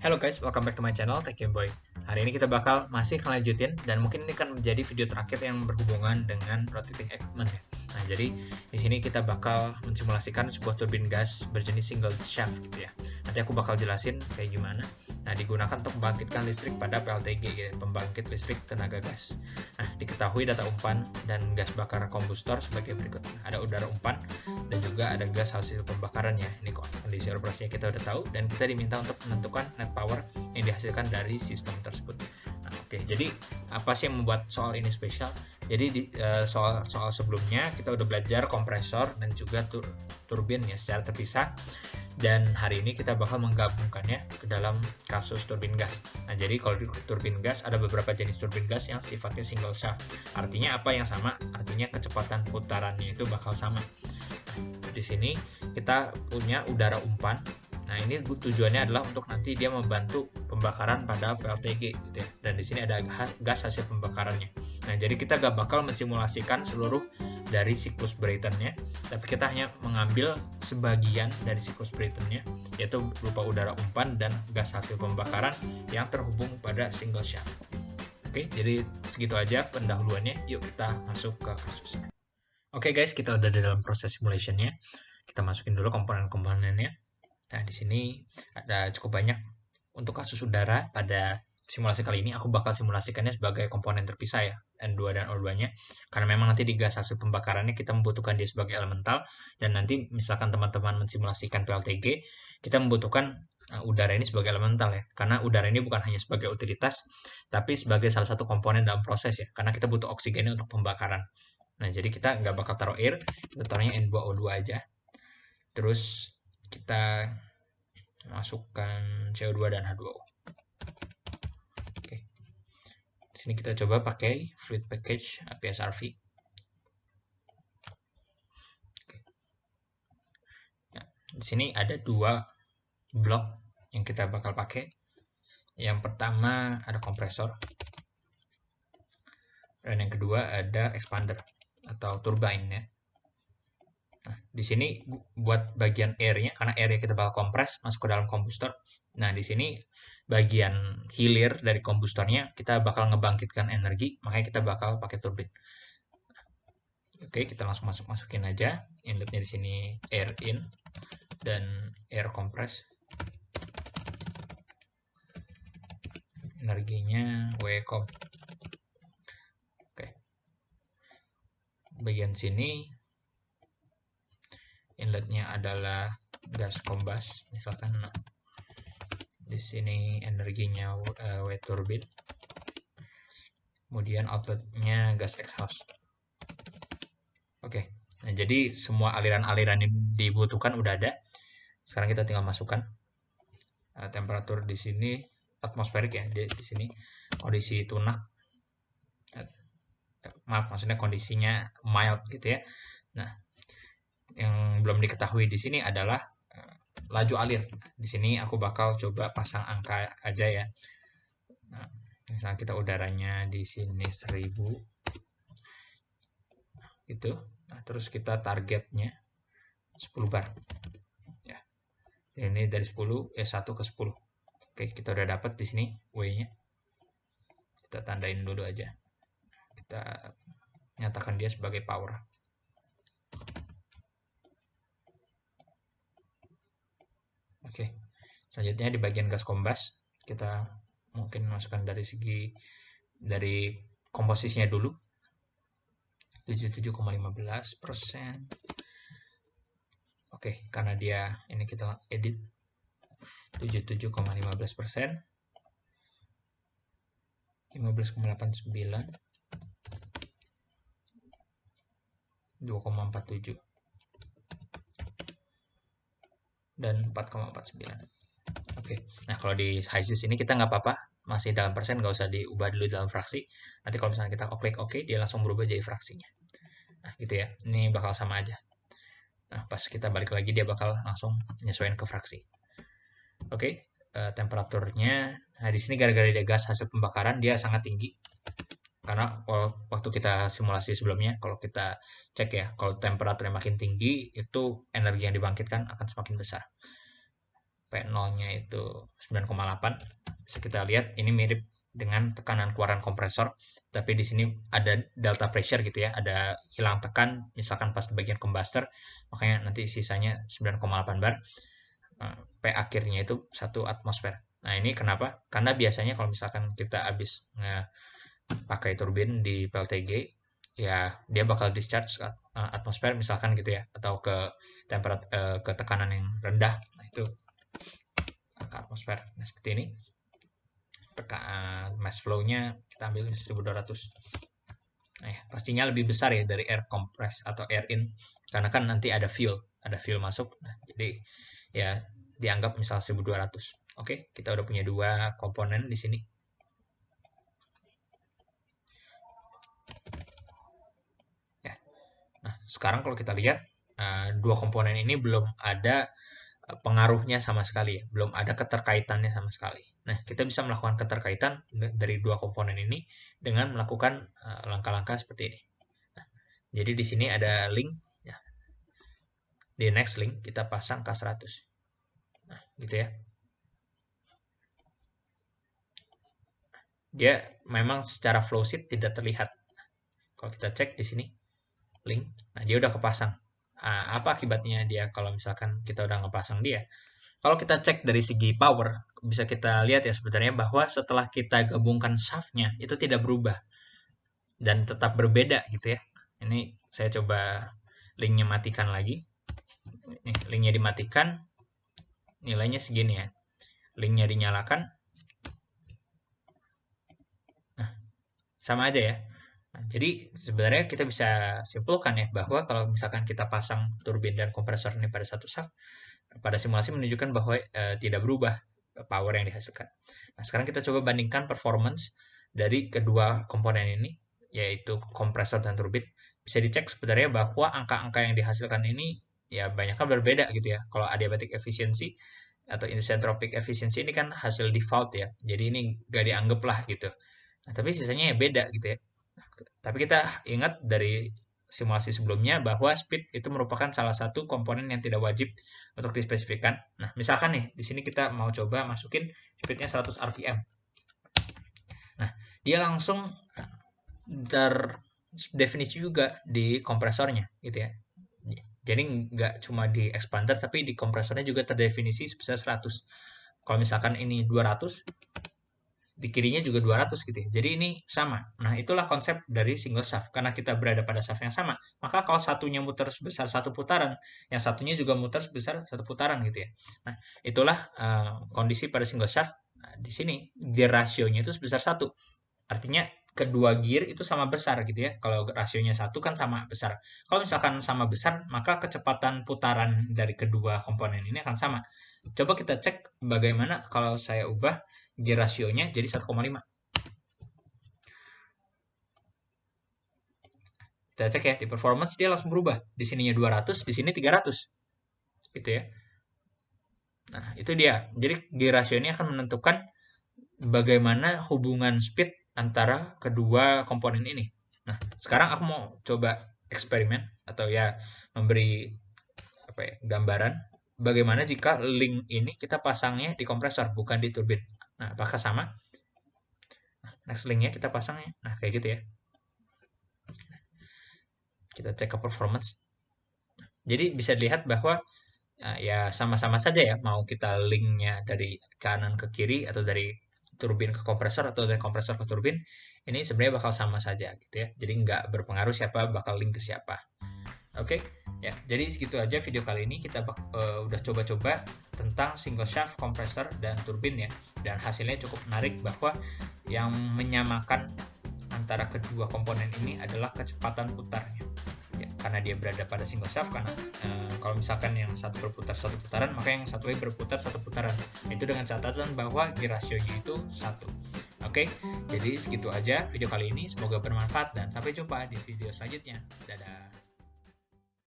Halo guys, welcome back to my channel, Tech Game Boy. Hari ini kita bakal masih ngelanjutin dan mungkin ini kan menjadi video terakhir yang berhubungan dengan rotating equipment ya. Nah, jadi di sini kita bakal mensimulasikan sebuah turbin gas berjenis single shaft gitu ya. Nanti aku bakal jelasin kayak gimana. Nah, digunakan untuk membangkitkan listrik pada PLTG gitu, pembangkit listrik tenaga gas. Nah, diketahui data umpan dan gas bakar kombustor sebagai berikut. Ada udara umpan dan juga ada gas hasil pembakarannya. Ini kondisi operasinya kita udah tahu dan kita diminta untuk menentukan net power yang dihasilkan dari sistem tersebut. Nah, oke, jadi apa sih yang membuat soal ini spesial? Jadi di soal sebelumnya kita udah belajar kompresor dan juga turbin ya secara terpisah. Dan hari ini kita bakal menggabungkannya ke dalam kasus turbin gas. Nah, jadi kalau di turbin gas ada beberapa jenis turbin gas yang sifatnya single shaft. Artinya apa yang sama? Artinya kecepatan putarannya itu bakal sama. Nah, di sini kita punya udara umpan. Nah, ini tujuannya adalah untuk nanti dia membantu pembakaran pada PLTG gitu ya. Dan di sini ada gas hasil pembakarannya. Nah, jadi kita gak bakal mensimulasikan seluruh dari siklus Brayton-nya, tapi kita hanya mengambil sebagian dari siklus Brayton-nya, yaitu berupa udara umpan dan gas hasil pembakaran yang terhubung pada single shaft. Oke, jadi segitu aja pendahuluannya. Yuk kita masuk ke kasusnya. Oke guys, kita udah di dalam proses simulation-nya. Kita masukin dulu komponen-komponennya. Nah, di sini ada cukup banyak. Untuk kasus udara pada simulasi kali ini aku bakal simulasikannya sebagai komponen terpisah ya, N2 dan O2-nya. Karena memang nanti di gas hasil pembakarannya kita membutuhkan dia sebagai elemental, dan nanti misalkan teman-teman mensimulasikan PLTG, kita membutuhkan udara ini sebagai elemental ya. Karena udara ini bukan hanya sebagai utilitas, tapi sebagai salah satu komponen dalam proses ya. Karena kita butuh oksigennya untuk pembakaran. Nah, jadi kita nggak bakal taruh air, kita taruhnya N2O2 aja. Terus kita masukkan CO2 dan H2O. Oke. Di sini kita coba pakai fluid package PSRV. Oke. Ya, di sini ada dua blok yang kita bakal pakai. Yang pertama ada kompresor. Dan yang kedua ada expander atau turbine ya. Nah, di sini buat bagian air-nya, karena air-nya kita bakal kompres masuk ke dalam kombustor. Nah, di sini bagian hilir dari kombustornya kita bakal ngebangkitkan energi, makanya kita bakal pakai turbin. Oke, kita langsung masukin aja. Inletnya di sini air in dan air compress. Energinya WCOM. Oke. Bagian sini inletnya adalah gas kombas misalkan. Nah, di sini energinya W turbin, kemudian outputnya gas exhaust. Oke, nah jadi semua aliran-aliran yang dibutuhkan udah ada. Sekarang kita tinggal masukkan temperatur di sini atmosferik ya, di sini kondisi tunak, maaf maksudnya kondisinya mild gitu ya. Nah, yang belum diketahui di sini adalah laju alir. Di sini aku bakal coba pasang angka aja ya. Nah, misalnya kita udaranya di sini 1000 gitu. Nah, terus kita targetnya 10 bar. Ya. Ini dari 10 1 ke 10. Oke, kita udah dapat di sini W-nya. Kita tandain dulu aja. Kita nyatakan dia sebagai power. Oke, selanjutnya di bagian gas kombas kita mungkin masukkan dari komposisinya dulu 77,15%. Oke, karena dia ini kita edit 77,15%, 15,89, 2,47 dan 4,49. Oke, nah kalau di HYSYS ini kita nggak apa-apa, masih dalam persen, nggak usah diubah dulu dalam fraksi. Nanti kalau misalnya kita klik OK, dia langsung berubah jadi fraksinya. Nah gitu ya, ini bakal sama aja. Nah pas kita balik lagi dia bakal langsung menyesuaikan ke fraksi. Oke, temperaturnya, nah di sini gara-gara dia gas hasil pembakaran dia sangat tinggi. Karena waktu kita simulasi sebelumnya, kalau kita cek ya, kalau temperaturnya makin tinggi, itu energi yang dibangkitkan akan semakin besar. P0-nya itu 9,8. Bisa kita lihat ini mirip dengan tekanan keluaran kompresor, tapi di sini ada delta pressure gitu ya, ada hilang tekan misalkan pas di bagian combustor, makanya nanti sisanya 9,8 bar. P akhirnya itu 1 atmosfer. Nah, ini kenapa? Karena biasanya kalau misalkan kita habis pakai turbin di PLTG, ya dia bakal discharge atmosfer misalkan gitu ya, atau ke ke tekanan yang rendah. Nah, itu ke atmosfer. Nah, seperti ini. Mass flow-nya kita ambil 1200. Nah, ya, pastinya lebih besar ya dari air compress atau air in, karena kan nanti ada fuel masuk. Nah, jadi ya dianggap misal 1200. Oke, kita udah punya 2 komponen di sini. Ya. Nah, sekarang kalau kita lihat 2 komponen ini belum ada pengaruhnya sama sekali ya, belum ada keterkaitannya sama sekali. Nah, kita bisa melakukan keterkaitan dari 2 komponen ini dengan melakukan langkah-langkah seperti ini. Nah, jadi di sini ada link ya. Di next link kita pasang K100. Nah, gitu ya. Dia memang secara flowsheet tidak terlihat. Kalau kita cek di sini link, nah dia udah kepasang. Apa akibatnya dia kalau misalkan kita udah ngepasang dia? Kalau kita cek dari segi power, bisa kita lihat ya sebenarnya bahwa setelah kita gabungkan shaftnya itu tidak berubah dan tetap berbeda gitu ya. Ini saya coba linknya matikan lagi. Nih, linknya dimatikan, nilainya segini ya. Linknya dinyalakan, nah sama aja ya. Nah, jadi sebenarnya kita bisa simpulkan ya bahwa kalau misalkan kita pasang turbin dan kompresor ini pada satu shaft, pada simulasi menunjukkan bahwa tidak berubah power yang dihasilkan. Nah, sekarang kita coba bandingkan performance dari kedua komponen ini, yaitu kompresor dan turbin. Bisa dicek sebenarnya bahwa angka-angka yang dihasilkan ini ya banyaknya berbeda gitu ya. Kalau adiabatic efficiency atau isentropic efficiency ini kan hasil default ya, jadi ini gak dianggap lah gitu. Nah, tapi sisanya ya beda gitu ya. Tapi kita ingat dari simulasi sebelumnya bahwa speed itu merupakan salah satu komponen yang tidak wajib untuk dispesifikkan. Nah, misalkan nih, di sini kita mau coba masukin speednya 100 rpm. Nah, dia langsung terdefinisi juga di kompresornya, gitu ya. Jadi nggak cuma di expander, tapi di kompresornya juga terdefinisi sebesar 100. Kalau misalkan ini 200, di kirinya juga 200 gitu ya. Jadi ini sama. Nah, itulah konsep dari single shaft. Karena kita berada pada shaft yang sama, maka kalau satunya muter sebesar 1 putaran, yang satunya juga muter sebesar 1 putaran gitu ya. Nah, itulah kondisi pada single shaft. Nah, di sini gear rasionya itu sebesar 1. Artinya kedua gear itu sama besar gitu ya. Kalau rasionya 1 kan sama besar. Kalau misalkan sama besar, maka kecepatan putaran dari kedua komponen ini akan sama. Coba kita cek bagaimana kalau saya ubah gear rasionya jadi 1,5. Kita cek ya, di performance dia langsung berubah. Di sininya 200, di sini 300. Gitu ya. Nah, itu dia. Jadi gear rasio ini akan menentukan bagaimana hubungan speed antara kedua komponen ini. Nah, sekarang aku mau coba eksperimen atau ya memberi gambaran bagaimana jika link ini kita pasangnya di kompresor bukan di turbin. Nah, apakah sama? Nah, next linknya kita pasangnya. Nah, kayak gitu ya. Kita cek ke performance. Jadi bisa dilihat bahwa ya sama-sama saja ya. Mau kita linknya dari kanan ke kiri atau dari turbin ke kompresor atau dari kompresor ke turbin, ini sebenarnya bakal sama saja gitu ya. Jadi nggak berpengaruh siapa bakal link ke siapa. Oke, ya. Jadi segitu aja video kali ini. Kita udah coba-coba tentang single shaft, kompresor, dan turbin ya. Dan hasilnya cukup menarik bahwa yang menyamakan antara kedua komponen ini adalah kecepatan putarnya. Ya, karena dia berada pada single shaft, karena kalau misalkan yang satu berputar 1 putaran, maka yang satu lagi berputar 1 putaran. Itu dengan catatan bahwa gear rasionya itu 1. Oke, jadi segitu aja video kali ini. Semoga bermanfaat dan sampai jumpa di video selanjutnya. Dadah.